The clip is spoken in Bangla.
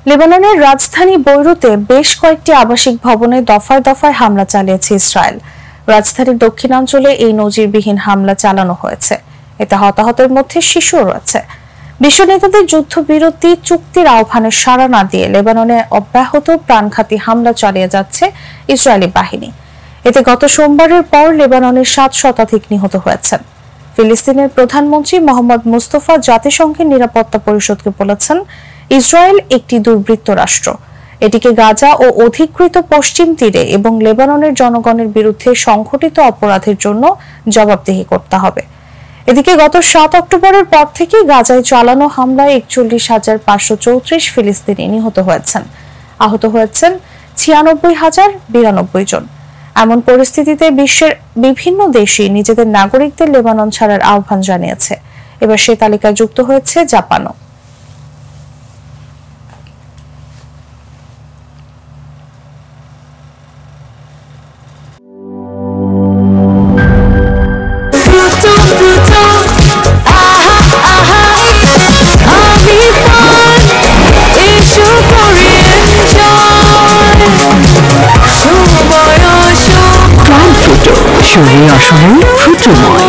লেবাননের রাজধানী বৈরুতে বেশ কয়েকটি আবাসিক ভবনে দফায় দফায় হামলা চালিয়েছে ইসরায়েল। রাজধানীর দক্ষিণাঞ্চলে এই নজিরবিহীন হামলা চালানো হয়েছে। এতে হতাহতের মধ্যে শিশুও রয়েছে। বিশ্ব নেতাদের যুদ্ধবিরতি চুক্তির আহ্বানে সাড়া না দিয়ে লেবাননে অব্যাহত প্রাণঘাতী হামলা চালিয়ে যাচ্ছে ইসরায়েলি বাহিনী। এতে গত সোমবারের পর লেবাননের 7 শতাধিক নিহত হয়েছেন। ফিলিস্তিনের প্রধানমন্ত্রী মোহাম্মদ মুস্তফা জাতিসংঘের নিরাপত্তা পরিষদকে বলেছেন, ইসরায়েল একটি দুর্বৃত্ত রাষ্ট্র। এটিকে গাজা ও অধিকৃত পশ্চিম তীরে এবং লেবাননের জনগণের বিরুদ্ধে সংঘটিত অপরাধের জন্য জবাবদিহি করতে হবে। এদিকে গত 7 অক্টোবরের পর থেকে গাজায় চালানো হামলায় 41,534 ফিলিস্তিনি নিহত হয়েছেন। আহত হয়েছেন 96,092 জন। এমন পরিস্থিতিতে বিশ্বের বিভিন্ন দেশই নিজেদের নাগরিকদের লেবানন ছাড়ার আহ্বান জানিয়েছে। এবার সে তালিকায় যুক্ত হয়েছে জাপানও। শরীর আসলে ফুটুময়।